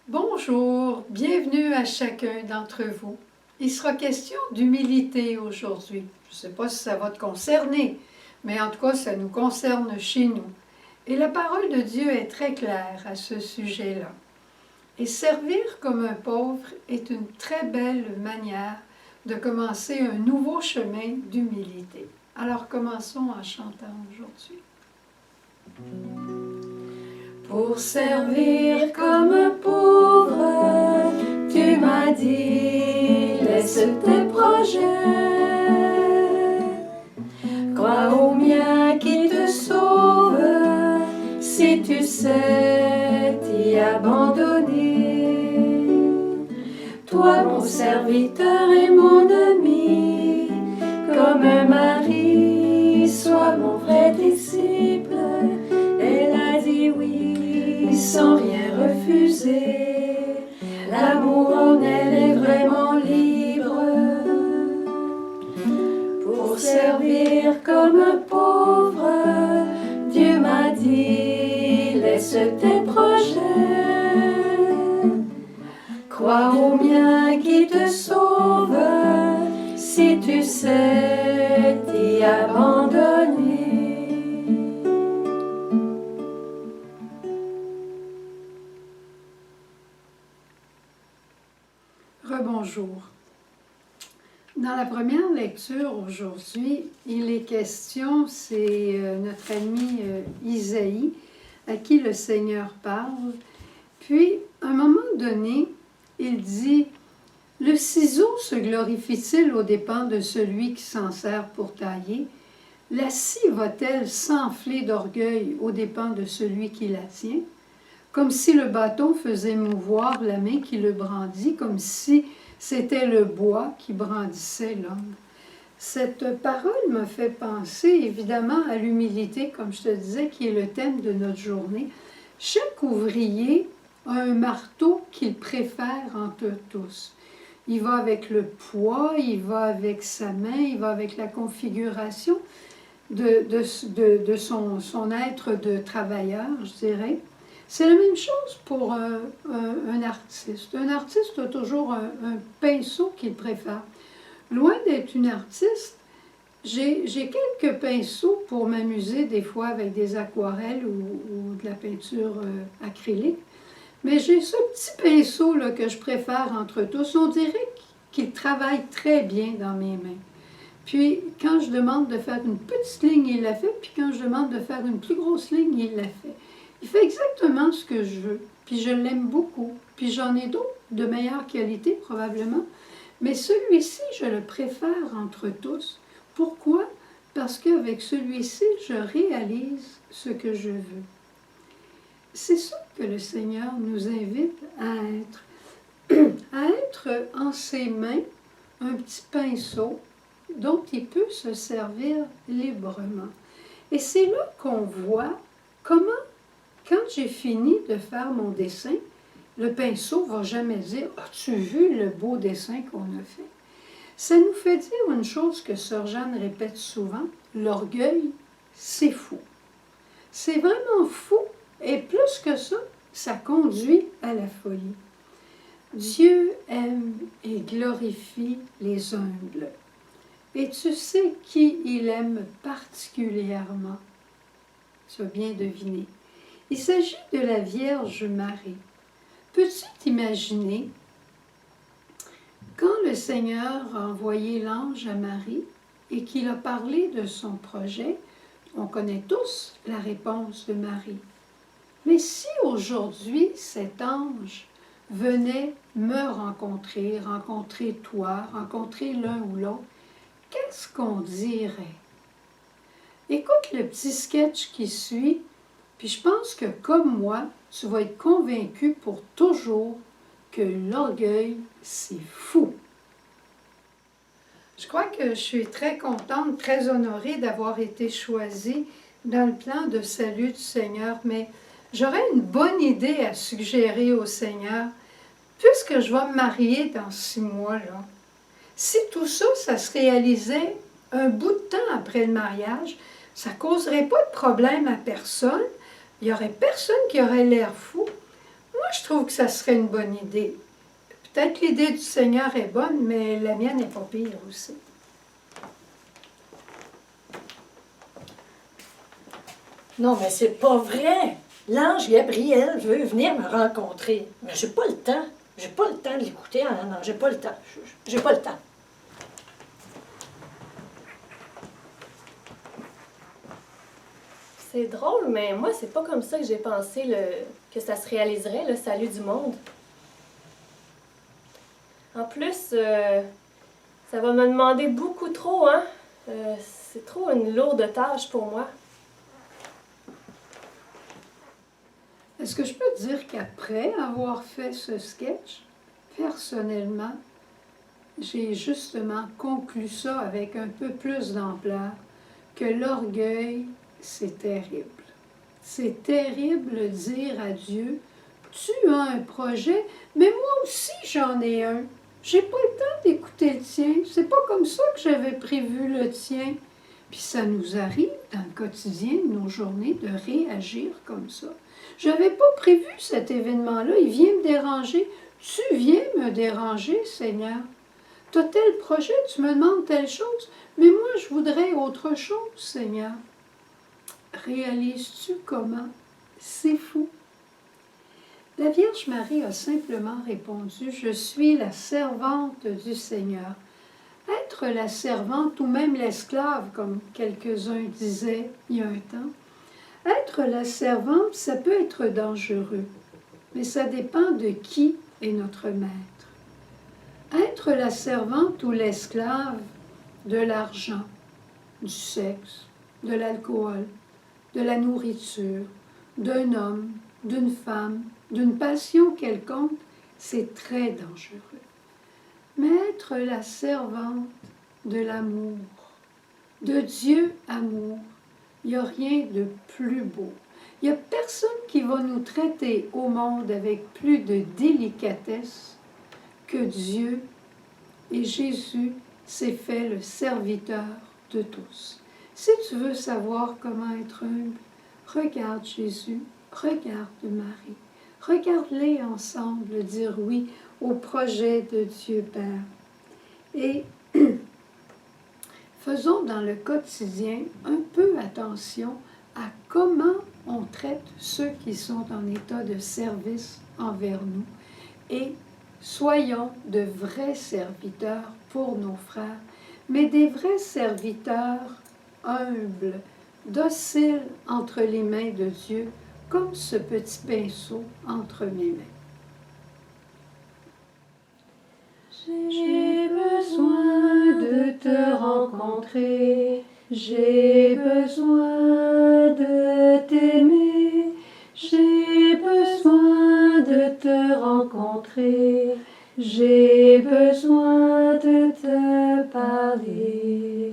Bonjour, bienvenue à chacun d'entre vous. Il sera question d'humilité aujourd'hui. Je ne sais pas si ça va te concerner, mais en tout cas, ça nous concerne chez nous. Et la parole de Dieu est très claire à ce sujet-là. Et servir comme un pauvre est une très belle manière de commencer un nouveau chemin d'humilité. Alors commençons en chantant aujourd'hui. Pour servir comme un pauvre, tu m'as dit, laisse tes projets. Crois au mien qui te sauve, si tu sais t'y abandonner. Toi mon serviteur et mon ami, comme un mari, sois mon vrai disciple. Elle a dit oui, sans rien refuser. L'amour en elle est vraiment libre. Pour servir comme un pauvre, Dieu m'a dit, laisse tes projets. Crois au mien qui te sauve, si tu sais t'y abandonner. Rebonjour. Dans la première lecture aujourd'hui, il est question, c'est notre ami Isaïe à qui le Seigneur parle. Puis, à un moment donné, il dit « Le ciseau se glorifie-t-il aux dépens de celui qui s'en sert pour tailler? La scie va-t-elle s'enfler d'orgueil aux dépens de celui qui la tient? Comme si le bâton faisait mouvoir la main qui le brandit, comme si c'était le bois qui brandissait l'homme. » Cette parole me fait penser évidemment à l'humilité, comme je te disais, qui est le thème de notre journée. Chaque ouvrier a un marteau qu'il préfère entre tous. Il va avec le poids, il va avec sa main, il va avec la configuration de son être de travailleur, je dirais. C'est la même chose pour un artiste. Un artiste a toujours un pinceau qu'il préfère. Loin d'être une artiste, j'ai quelques pinceaux pour m'amuser des fois avec des aquarelles ou de la peinture acrylique. Mais j'ai ce petit pinceau là, que je préfère entre tous. On dirait qu'il travaille très bien dans mes mains. Puis quand je demande de faire une petite ligne, il la fait. Puis quand je demande de faire une plus grosse ligne, il la fait. Il fait exactement ce que je veux. Puis je l'aime beaucoup. Puis j'en ai d'autres de meilleure qualité probablement. Mais celui-ci, je le préfère entre tous. Pourquoi? Parce qu'avec celui-ci, je réalise ce que je veux. C'est ça que le Seigneur nous invite à être en ses mains un petit pinceau dont il peut se servir librement. Et c'est là qu'on voit comment, quand j'ai fini de faire mon dessin, le pinceau ne va jamais dire « As-tu vu le beau dessin qu'on a fait? » Ça nous fait dire une chose que Sœur Jeanne répète souvent, l'orgueil, c'est fou. C'est vraiment fou, et plus que ça, ça conduit à la folie. Dieu aime et glorifie les humbles. Et tu sais qui il aime particulièrement? Tu as bien deviné. Il s'agit de la Vierge Marie. Peux-tu t'imaginer, quand le Seigneur a envoyé l'ange à Marie et qu'il a parlé de son projet, on connaît tous la réponse de Marie. Mais si aujourd'hui cet ange venait me rencontrer toi, rencontrer l'un ou l'autre, qu'est-ce qu'on dirait? Écoute le petit sketch qui suit, puis je pense que comme moi, tu vas être convaincu pour toujours que l'orgueil, c'est fou. Je crois que je suis très contente, très honorée d'avoir été choisie dans le plan de salut du Seigneur, mais j'aurais une bonne idée à suggérer au Seigneur, puisque je vais me marier dans 6 mois, là. Si tout ça, ça se réalisait un bout de temps après le mariage, ça ne causerait pas de problème à personne, il n'y aurait personne qui aurait l'air fou. Moi, je trouve que ça serait une bonne idée. Peut-être que l'idée du Seigneur est bonne, mais la mienne n'est pas pire aussi. Non, mais c'est pas vrai. L'ange Gabriel veut venir me rencontrer. Mais j'ai pas le temps. J'ai pas le temps de l'écouter. Ah, non, j'ai pas le temps. J'ai pas le temps. C'est drôle, mais moi, c'est pas comme ça que j'ai pensé que ça se réaliserait, le salut du monde. En plus, ça va me demander beaucoup trop, hein? C'est trop une lourde tâche pour moi. Est-ce que je peux te dire qu'après avoir fait ce sketch, personnellement, j'ai justement conclu ça avec un peu plus d'ampleur, que l'orgueil, c'est terrible. C'est terrible de dire à Dieu, tu as un projet, mais moi aussi j'en ai un. J'ai pas le temps d'écouter le tien. C'est pas comme ça que j'avais prévu le tien. Puis ça nous arrive dans le quotidien de nos journées de réagir comme ça. J'avais pas prévu cet événement-là. Il vient me déranger. Tu viens me déranger, Seigneur. Tu as tel projet, tu me demandes telle chose, mais moi je voudrais autre chose, Seigneur. Réalises-tu comment? C'est fou. La Vierge Marie a simplement répondu, « Je suis la servante du Seigneur. » Être la servante ou même l'esclave, comme quelques-uns disaient il y a un temps, être la servante, ça peut être dangereux, mais ça dépend de qui est notre maître. Être la servante ou l'esclave de l'argent, du sexe, de l'alcool, de la nourriture, d'un homme, d'une femme, d'une passion quelconque, c'est très dangereux. Mais être la servante de l'amour, de Dieu amour, il n'y a rien de plus beau. Il n'y a personne qui va nous traiter au monde avec plus de délicatesse que Dieu, et Jésus s'est fait le serviteur de tous. Si tu veux savoir comment être humble, regarde Jésus, regarde Marie. Regarde-les ensemble dire oui au projet de Dieu Père. Et faisons dans le quotidien un peu attention à comment on traite ceux qui sont en état de service envers nous et soyons de vrais serviteurs pour nos frères, mais des vrais serviteurs humbles, dociles entre les mains de Dieu, comme ce petit pinceau entre mes mains. J'ai besoin de te rencontrer, j'ai besoin de t'aimer, j'ai besoin de te rencontrer, j'ai besoin de te parler.